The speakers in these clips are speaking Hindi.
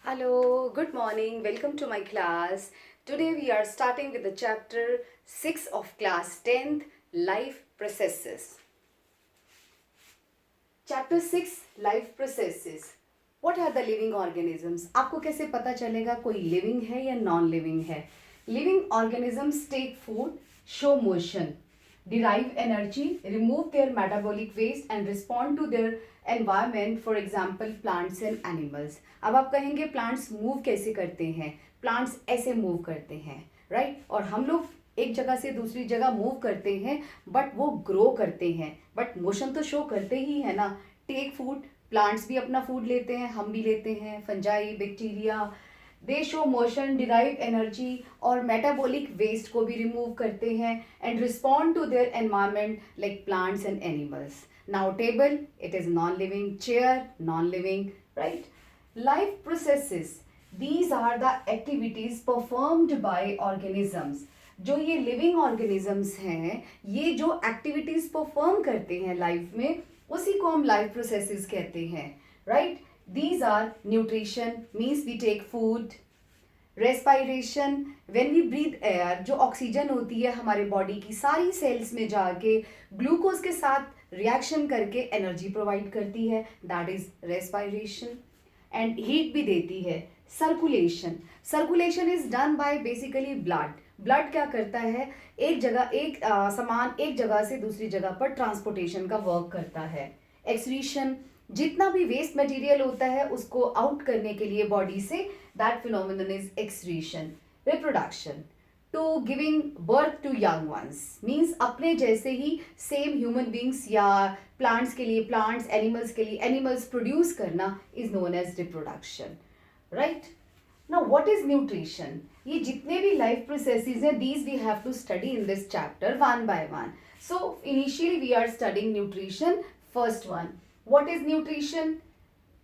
Hello, good morning. Welcome to my class. Today we are starting with the chapter 6 of class 10th Life Processes. Chapter 6 Life Processes. What are the living organisms? आपको कैसे पता चलेगा कोई living है या non living है? Living organisms take food, show motion, derive energy, remove their metabolic waste and respond to their environment, for example plants and animals. अब आप कहेंगे plants move कैसे करते हैं? Plants ऐसे move करते हैं, right? और हम लोग एक जगह से दूसरी जगह मूव करते हैं बट वो ग्रो करते हैं, बट मोशन तो शो करते ही है ना. टेक फूड, प्लांट्स भी अपना फूड लेते हैं, हम भी लेते हैं. Fungi, bacteria, they show motion, derive energy और मेटाबॉलिक वेस्ट को भी रिमूव करते हैं and respond to their environment like plants and animals. Now table, it is non living. Chair, non living, right. Life processes, these are the activities performed by organisms. जो ये लिविंग ऑर्गेनिजम्स हैं, ये जो एक्टिविटीज परफॉर्म करते हैं लाइफ में, उसी को हम लाइफ प्रोसेसेस कहते हैं, right. These are nutrition, means we take food. Respiration, when we breathe air, जो ऑक्सीजन होती है हमारे बॉडी की सारी सेल्स में जाके ग्लूकोज के साथ रिएक्शन करके एनर्जी प्रोवाइड करती है, that is respiration. And heat भी देती है. Circulation, circulation is done by basically blood. Blood क्या करता है, एक जगह सामान एक जगह से दूसरी जगह पर ट्रांसपोर्टेशन का वर्क करता है. एक्सक्रीशन, जितना भी वेस्ट मटेरियल होता है उसको आउट करने के लिए बॉडी से, that phenomenon is excretion. Reproduction, to giving birth to young ones, means अपने जैसे ही सेम ह्यूमन बींग्स या प्लांट्स के लिए प्लांट्स, एनिमल्स के लिए एनिमल्स प्रोड्यूस करना is known as reproduction, right. Now what is nutrition? ये जितने भी लाइफ प्रोसेसेस हैं, these we have to study in this chapter one by one. So initially we are studying nutrition. First one, what is nutrition?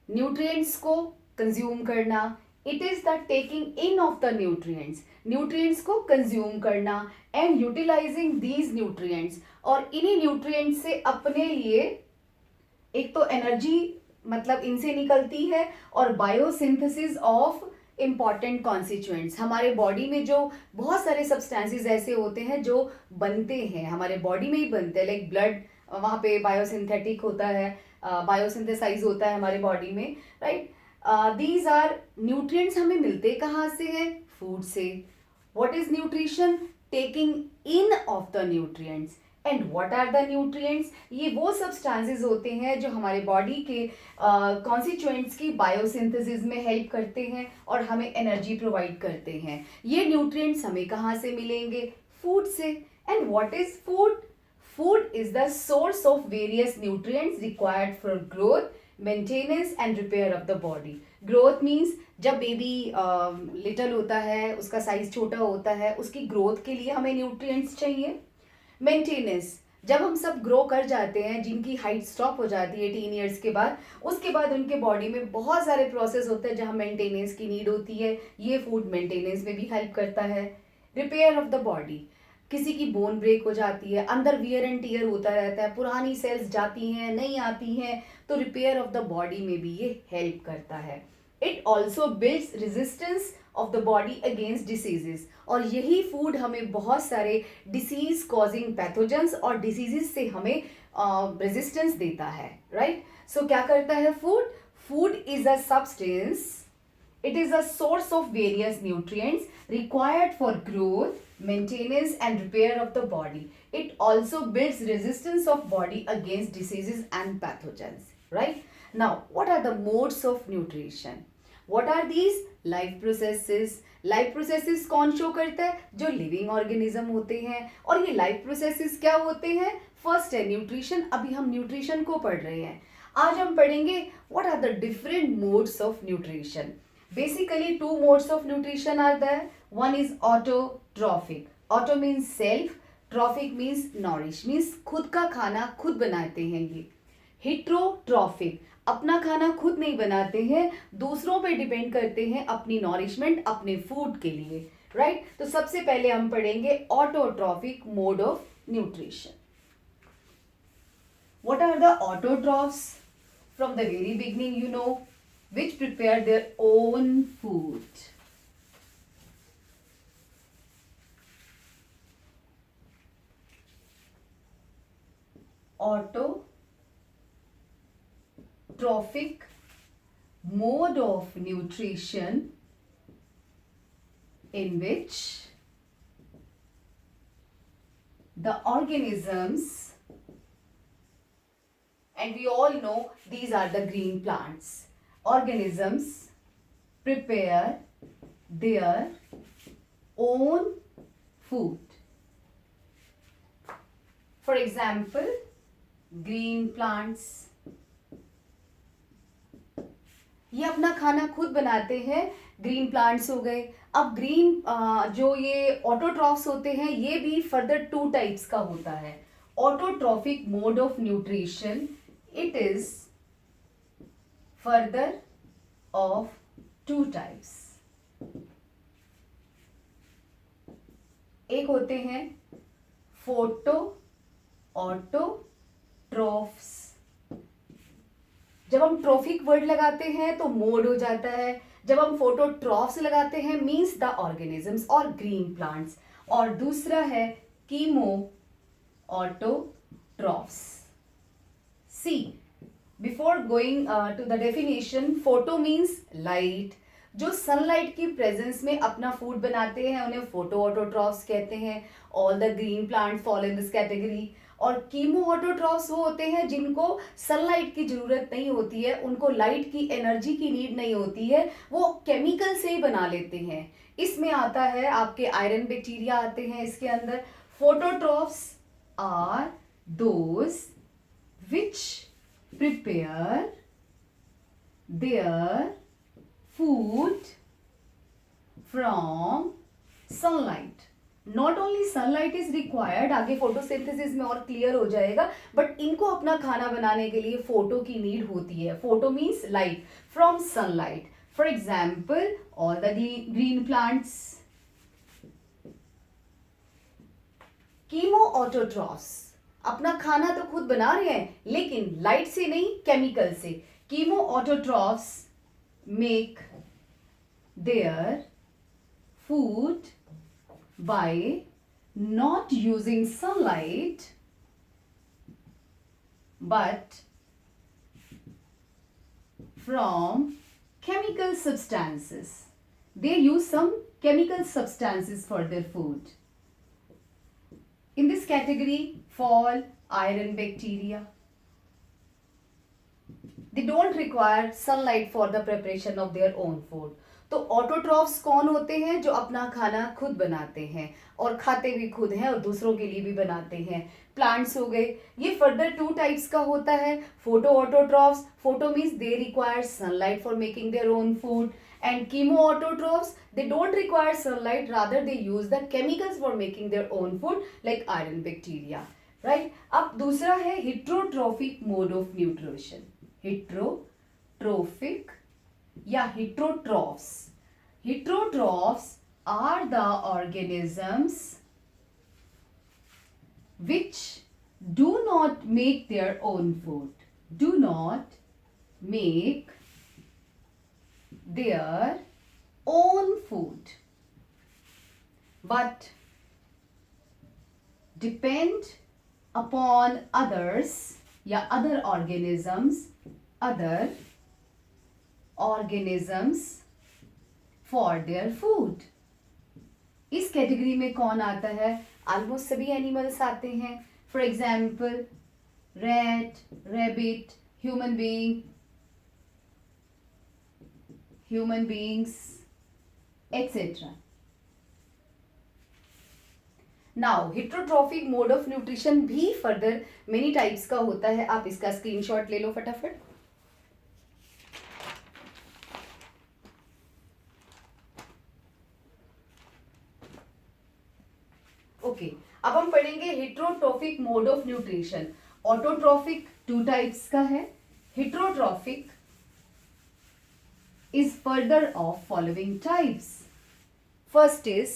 Nutrients को कंज्यूम करना. It is the taking in of the nutrients, nutrients को कंज्यूम करना एंड यूटिलाइजिंग दीज न्यूट्रिएंट्स, और इन्हीं न्यूट्रिएंट्स से अपने लिए एक तो एनर्जी मतलब इनसे निकलती है, और बायोसिंथेसिस ऑफ इम्पॉर्टेंट कॉन्स्टिट्यूएंट्स. हमारे बॉडी में जो बहुत सारे सब्सटेंसेस ऐसे होते हैं जो बनते हैं हमारे बॉडी में ही बनते हैं, लाइक ब्लड, वहाँ पे बायोसिंथेटिक होता है, बायोसिंथेसाइज होता है हमारे बॉडी में, राइट. These are nutrients. हमें मिलते कहाँ से हैं? फूड से. What is nutrition? Taking in of the nutrients. And what are the nutrients? ये वो सब्सटेंसेस होते हैं जो हमारे बॉडी के कॉन्स्टिट्यूएंट्स की बायोसिंथेसिस में हेल्प करते हैं और हमें एनर्जी प्रोवाइड करते हैं. ये न्यूट्रिएंट्स हमें कहाँ से मिलेंगे? फूड से. And what is food? Food is the source of various nutrients required for growth, maintenance and repair of the body. Growth means जब बेबी लिटल होता है, उसका साइज छोटा होता है, उसकी ग्रोथ के लिए हमें न्यूट्रिएंट्स चाहिए. मेंटेनेंस, जब हम सब ग्रो कर जाते हैं, जिनकी हाइट स्टॉप हो जाती है 18 ईयर्स के बाद, उसके बाद उनके बॉडी में बहुत सारे प्रोसेस होते हैं जहाँ मेंटेनेंस की नीड होती है. ये फूड मेंटेनेंस में भी हेल्प करता है. रिपेयर ऑफ द बॉडी, किसी की बोन ब्रेक हो जाती है, अंदर वियर एंड टीयर होता रहता है, पुरानी सेल्स जाती हैं, नहीं आती हैं, तो रिपेयर ऑफ द बॉडी में भी ये हेल्प करता है. It also builds resistance of the body against diseases, और यही फूड हमें बहुत सारे डिसीज कॉजिंग पैथोजेंस और डिसीजेस से हमें रेजिस्टेंस देता है, राइट. सो क्या करता है food? Food is a substance. It is a source of various nutrients required for growth, maintenance and repair of the body. It also builds resistance of body against diseases and pathogens, right? Now, what are the modes of nutrition? What are these? Life processes. Life processes कौन शो करता है? जो लिविंग ऑर्गेनिज्म होते हैं. और ये लाइफ प्रोसेसेस क्या होते हैं? फर्स्ट है न्यूट्रिशन. अभी हम न्यूट्रिशन को पढ़ रहे हैं. आज हम पढ़ेंगे what are the different modes of nutrition. Basically, two modes of nutrition are there. One is autotrophic. Auto means self. Trophic means nourish. Means खुद का खाना खुद बनाते हैं ये. Heterotrophic. अपना खाना खुद नहीं बनाते हैं, दूसरों पे डिपेंड करते हैं अपनी नॉरिशमेंट, अपने फूड के लिए, राइट. तो सबसे पहले हम पढ़ेंगे autotrophic mode of nutrition. What are the autotrophs? From the very beginning, you know, which prepare their own food. Autotrophic mode of nutrition in which the organisms, and we all know these are the green plants, organisms prepare their own food. For example, green plants, ये अपना खाना खुद बनाते हैं, ग्रीन प्लांट्स हो गए. अब ग्रीन जो ये ऑटोट्रॉफ्स होते हैं, ये भी फर्दर 2 टाइप्स का होता है. Autotrophic mode of nutrition, it is further of 2 types. एक होते हैं फोटो ऑटोट्रॉफ्स. जब हम ट्रॉफिक वर्ड लगाते हैं तो मोड हो जाता है. जब हम फोटोट्रॉफ्स लगाते हैं मीन्स द ऑर्गेनिजम्स और ग्रीन प्लांट्स. और दूसरा है chemo autotrophs. See, before going to the definition, photo means light. जो सनलाइट की प्रेजेंस में अपना फूड बनाते हैं उन्हें फोटो ऑटोट्रॉफ्स कहते हैं. All the green plant fall in this category. और कीमो ऑटोट्रॉफ्स वो होते हैं जिनको सनलाइट की जरूरत नहीं होती है, उनको लाइट की एनर्जी की नीड नहीं होती है, वो केमिकल से ही बना लेते हैं. इसमें आता है आपके आयरन बैक्टीरिया आते हैं इसके अंदर. Phototrophs are those which prepare their food from sunlight. Not only sunlight is required, आगे फोटोसिंथेसिस में और क्लियर हो जाएगा, बट इनको अपना खाना बनाने के लिए फोटो की नीड होती है. Photo means light from sunlight. For example, all the green plants. Chemo autotrophs अपना खाना तो खुद बना रहे हैं लेकिन लाइट से नहीं, केमिकल से. Chemo autotrophs make their food by not using sunlight but from chemical substances. They use some chemical substances for their food. In this category fall iron bacteria. They don't require sunlight for the preparation of their own food. तो ऑटोट्रॉफ्स कौन होते हैं? जो अपना खाना खुद बनाते हैं और खाते भी खुद हैं और दूसरों के लिए भी बनाते हैं. प्लांट्स हो गए. ये फर्दर 2 टाइप्स का होता है. Photo autotrophs, photo means they require sunlight for making their own food. And chemo autotrophs, they don't require sunlight, rather they use the chemicals for making their own food like iron bacteria. Right. अब दूसरा है heterotrophic mode of nutrition. Heterotrophic या heterotrophs. Heterotrophs are the organisms which do not make their own food. Do not make their own food, but depend upon others या other organisms for their food. इस कैटेगरी में कौन आता है? ऑलमोस्ट सभी एनिमल्स आते हैं. For example, rat, rabbit, human beings etcetera. Now heterotrophic mode of nutrition भी फर्दर मेनी टाइप्स का होता है. आप इसका स्क्रीनशॉट ले लो फटाफट. ओके, अब हम पढ़ेंगे heterotrophic mode of nutrition. Autotrophic 2 types का है. Heterotrophic is further of following types. First is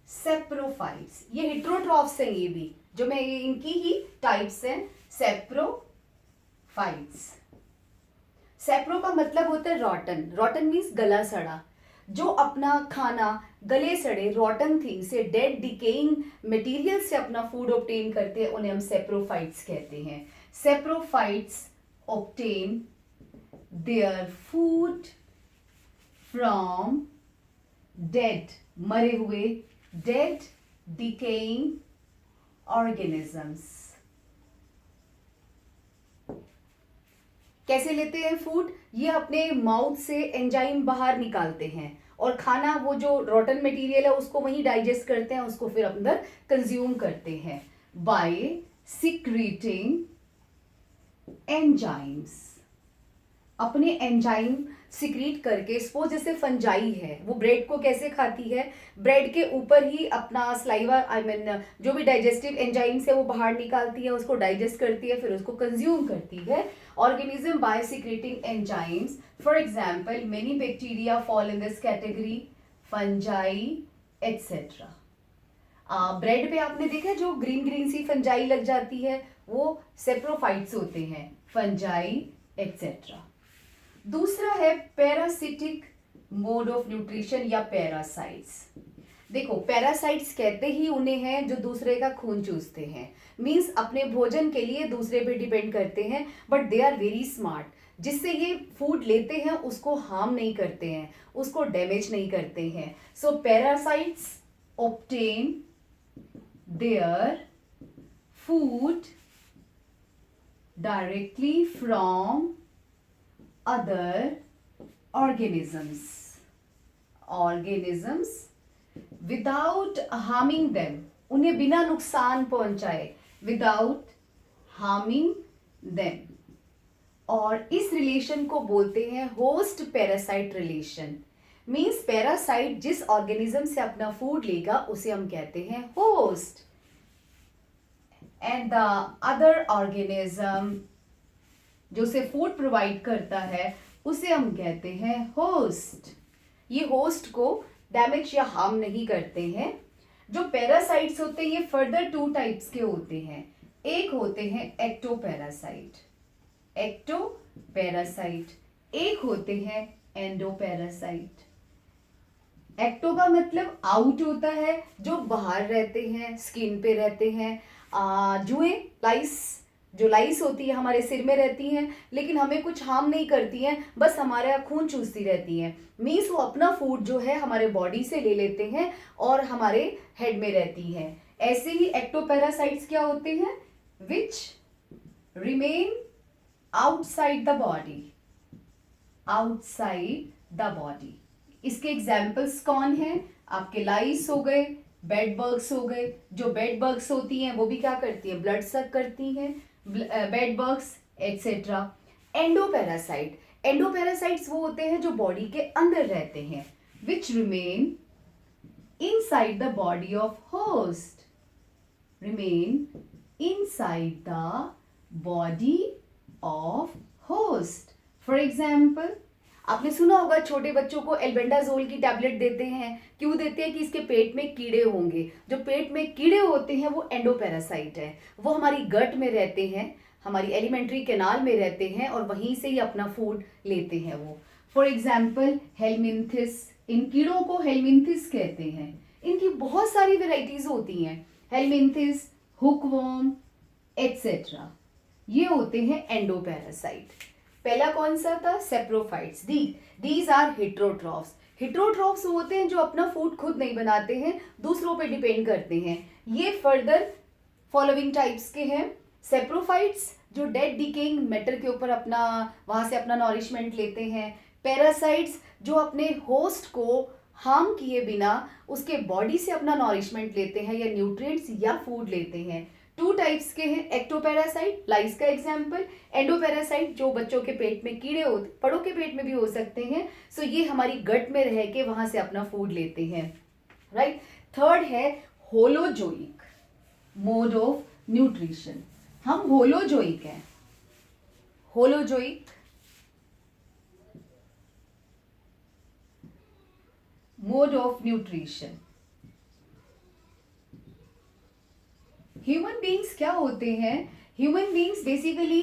saprophytes. ये हेट्रोट्रॉफ्स हैं, ये भी जो मैं इनकी ही टाइप्स हैं. सेप्रोफाइट्स. फाइट्स। सेप्रो का मतलब होता है रॉटन। रॉटन मीन्स गला सड़ा। जो अपना खाना गले सड़े रॉटन थिंग से, डेड डिकेइंग मटेरियल से अपना फूड ऑब्टेन करते हैं, उन्हें हम सेप्रोफाइट्स कहते हैं। Saprophytes obtain their food from dead, मरे हुए, डेड डिकेइंग ऑर्गेनिजम्स। कैसे लेते हैं फूड? ये अपने माउथ से एंजाइम बाहर निकालते हैं और खाना, वो जो रॉटन मटेरियल है उसको वहीं डाइजेस्ट करते हैं, उसको फिर अंदर कंज्यूम करते हैं बाय सिक्रीटिंग एंजाइम्स। अपने एंजाइम सिक्रीट करके। सपोज जैसे फंजाई है, वो ब्रेड को कैसे खाती है? ब्रेड के ऊपर ही अपना स्लाइवा, जो भी डाइजेस्टिव एंजाइम्स है वो बाहर निकालती है, उसको डाइजेस्ट करती है, फिर उसको कंज्यूम करती है। Organism by secreting enzymes, for example many bacteria fall in this category, fungi etcetera. Bread पे आपने देखा जो ग्रीन ग्रीन सी फंजाई लग जाती है, वो सेप्रोफाइट्स होते हैं, फंजाई एटसेट्रा। दूसरा है पैरासिटिक मोड ऑफ न्यूट्रिशन या पैरासाइट्स। देखो, पैरासाइट्स कहते ही उन्हें हैं जो दूसरे का खून चूसते हैं, मींस अपने भोजन के लिए दूसरे पे डिपेंड करते हैं, but they are very smart. जिससे ये फूड लेते हैं उसको हार्म नहीं करते हैं, उसको डैमेज नहीं करते हैं। So parasites obtain their food directly from other organisms without harming them, उन्हें बिना नुकसान पहुंचाए, without harming them। और इस रिलेशन को बोलते हैं host parasite relation. Means parasite जिस ऑर्गेनिज्म से अपना फूड लेगा उसे हम कहते हैं host, and the other organism जो उसे फूड प्रोवाइड करता है उसे हम कहते हैं होस्ट। ये होस्ट को डैमेज या हार्म नहीं करते हैं। जो पैरासाइट्स होते हैं ये फर्दर 2 टाइप्स के होते हैं। एक होते हैं एक्टोपैरासाइट, एक होते हैं एंडोपैरासाइट। एक्टो का मतलब आउट होता है, जो बाहर रहते हैं, स्किन पे रहते हैं। जुएं, लाइस, जो लाइस होती है हमारे सिर में रहती हैं, लेकिन हमें कुछ हार्म नहीं करती हैं, बस हमारा खून चूसती रहती हैं। मीन्स वो अपना फूड जो है हमारे बॉडी से ले लेते हैं और हमारे हेड में रहती हैं। ऐसे ही एक्टोपैरासाइट्स क्या होते हैं? Which remain outside the body. इसके एग्जाम्पल्स कौन हैं? आपके लाइस हो गए, बेड बग्स हो गए। जो बेड बग्स होती हैं वो भी क्या करती हैं? ब्लड सक करती हैं, बेड बग्स एटसेट्रा। एंडोपैरासाइट्स वो होते हैं जो बॉडी के अंदर रहते हैं, which remain inside the body of host, for example आपने सुना होगा छोटे बच्चों को एल्बेंडाजोल की टैबलेट देते हैं। क्यों देते हैं? कि इसके पेट में कीड़े होंगे। जो पेट में कीड़े होते हैं वो एंडोपैरासाइट है, वो हमारी गट में रहते हैं, हमारी एलिमेंट्री कैनाल में रहते हैं और वहीं से ही अपना फूड लेते हैं वो। फॉर एग्जाम्पल हेलमिंथिस, इन कीड़ों को हेलमिंथिस कहते हैं। इनकी बहुत सारी वेराइटीज होती हैं, हेलमिंथिस, हुकवर्म एटसेट्रा। ये होते हैं एंडोपैरासाइट। पहला कौन सा था? Saprophytes. These are heterotrophs. Heterotrophs होते हैं जो अपना फूड खुद नहीं बनाते हैं, दूसरों पे डिपेंड करते हैं। ये फर्दर फॉलोइंग टाइप्स के हैं। सेप्रोफाइट्स जो डेड डिकेइंग मैटर के ऊपर वहां से अपना नॉरिशमेंट लेते हैं। पैरासाइट्स जो अपने होस्ट को हार्म किए बिना उसके बॉडी से अपना नॉरिशमेंट लेते हैं या न्यूट्रिएंट्स या फूड लेते हैं। 2 टाइप्स के हैं, एक्टोपैरासाइट, लाइस का एग्जाम्पल, एंडोपैरासाइट जो बच्चों के पेट में कीड़े होते, बड़ों के पेट में भी हो सकते हैं। सो ये हमारी गट में रह के वहां से अपना फूड लेते हैं, राइट। थर्ड है होलोजोइक मोड ऑफ न्यूट्रिशन। हम होलोजोइक हैं। Holozoic mode of nutrition. Human beings क्या होते हैं? ह्यूमन बींग्स बेसिकली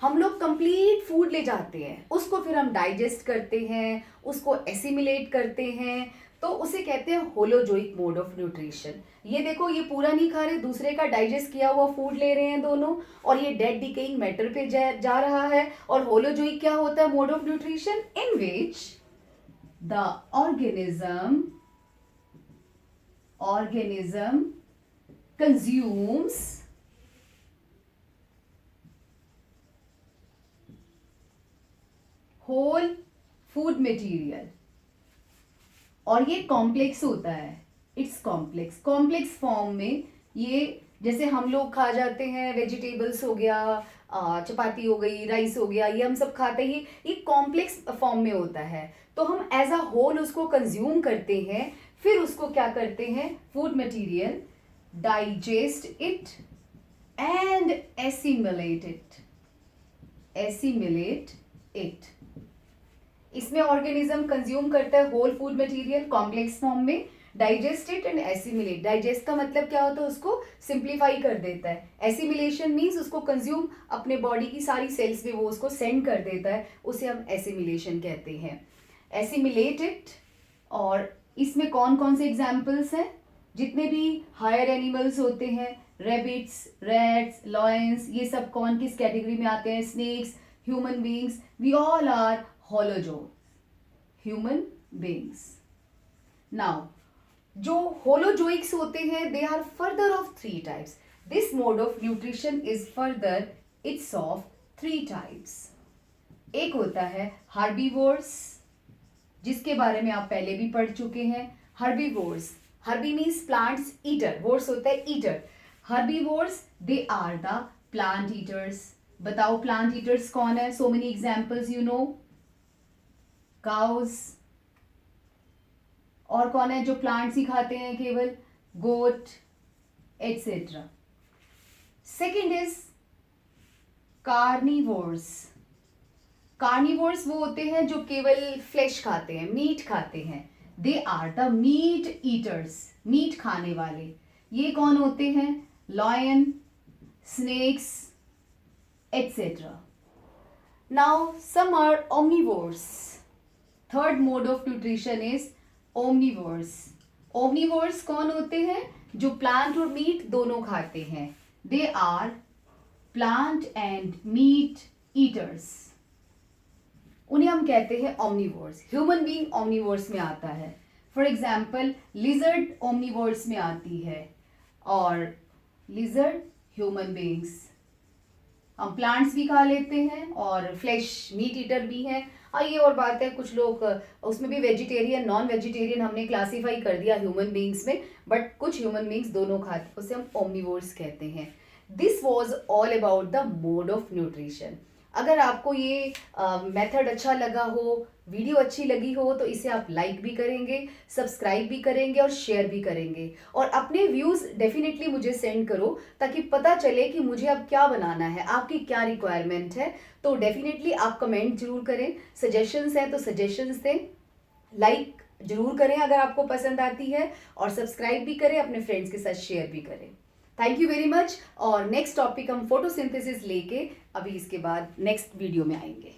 हम लोग कंप्लीट फूड ले जाते हैं, उसको फिर हम डाइजेस्ट करते हैं, उसको एसिमिलेट करते हैं, तो उसे कहते हैं होलोजोइक मोड ऑफ न्यूट्रिशन। ये देखो, ये पूरा नहीं खा रहे, दूसरे का डाइजेस्ट किया हुआ फूड ले रहे हैं दोनों, और ये डेड डिकेइंग मैटर पे जा रहा है। और होलोजोइक क्या होता है? Mode of nutrition in which the organism consumes whole food material, और ये कॉम्प्लेक्स होता है, इट्स कॉम्प्लेक्स फॉर्म में। ये जैसे हम लोग खा जाते हैं, वेजिटेबल्स हो गया, चपाती हो गई, राइस हो गया, ये हम सब खाते हैं, ये कॉम्प्लेक्स फॉर्म में होता है। तो हम एज अ होल उसको कंज्यूम करते हैं, फिर उसको क्या करते हैं? Food material digest it and assimilate it. इसमें ऑर्गेनिज्म कंज्यूम करता है whole food material complex form में, digest it and assimilate. Digest का मतलब क्या होता है? उसको सिंप्लीफाई कर देता है। एसिमिलेशन मीन्स उसको कंज्यूम अपने बॉडी की सारी सेल्स में वो उसको सेंड कर देता है, उसे हम एसिमिलेशन कहते हैं। Assimilate it. और इसमें कौन कौन से एग्जाम्पल्स हैं? जितने भी हायर एनिमल्स होते हैं, रेबिट्स, रैट्स, लॉयंस, ये सब कौन किस कैटेगरी में आते हैं? Snakes, human beings, we all are human beings. Now जो होलोजोइक्स होते हैं, they are further of 3 types. This mode of nutrition is further its of 3 types. एक होता है हर्बीवोर्स, जिसके बारे में आप पहले भी पढ़ चुके हैं। Herbivores, herbi means plants, eater, vores होता है eater. Herbivores they are the plant eaters. बताओ प्लांट ईटर्स कौन है? So many examples you know. Cows. और कौन है जो प्लांट्स ही खाते हैं केवल? Goat etcetera. Second is carnivores. Carnivores वो होते हैं जो केवल फ्लेश खाते हैं, मीट खाते हैं। They are the meat eaters, meat खाने वाले। ये कौन होते हैं? Lion, snakes etcetera. Now some are omnivores. Third mode of nutrition is omnivores. Omnivores कौन होते हैं? जो प्लांट और मीट दोनों खाते हैं। They are plant and meat eaters. उन्हें हम कहते हैं ओमनिवोर्स। ह्यूमन बीइंग ओमनिवोर्स में आता है। फॉर एग्जाम्पल लिजर्ड ओमनिवोर्स में आती है, और लिजर्ड ह्यूमन बीइंग्स। हम प्लांट्स भी खा लेते हैं और फ्लैश मीट ईटर भी हैं। ये और बात है, कुछ लोग उसमें भी वेजिटेरियन, नॉन वेजिटेरियन हमने क्लासीफाई कर दिया ह्यूमन बीइंग्स में, बट कुछ ह्यूमन बीइंग्स दोनों खाते हैं, उसे हम ओमनिवोर्स कहते हैं। This was all about the mode of nutrition. अगर आपको ये मेथड अच्छा लगा हो, वीडियो अच्छी लगी हो, तो इसे आप लाइक भी करेंगे, सब्सक्राइब भी करेंगे और शेयर भी करेंगे। और अपने व्यूज़ डेफिनेटली मुझे सेंड करो, ताकि पता चले कि मुझे अब क्या बनाना है, आपकी क्या रिक्वायरमेंट है। तो डेफिनेटली आप कमेंट जरूर करें, सजेशंस हैं तो सजेशंस दें, लाइक जरूर करें अगर आपको पसंद आती है, और सब्सक्राइब भी करें, अपने फ्रेंड्स के साथ शेयर भी करें। Thank you very much. और नेक्स्ट टॉपिक हम फोटोसिंथेसिस लेके अभी इसके बाद नेक्स्ट वीडियो में आएंगे।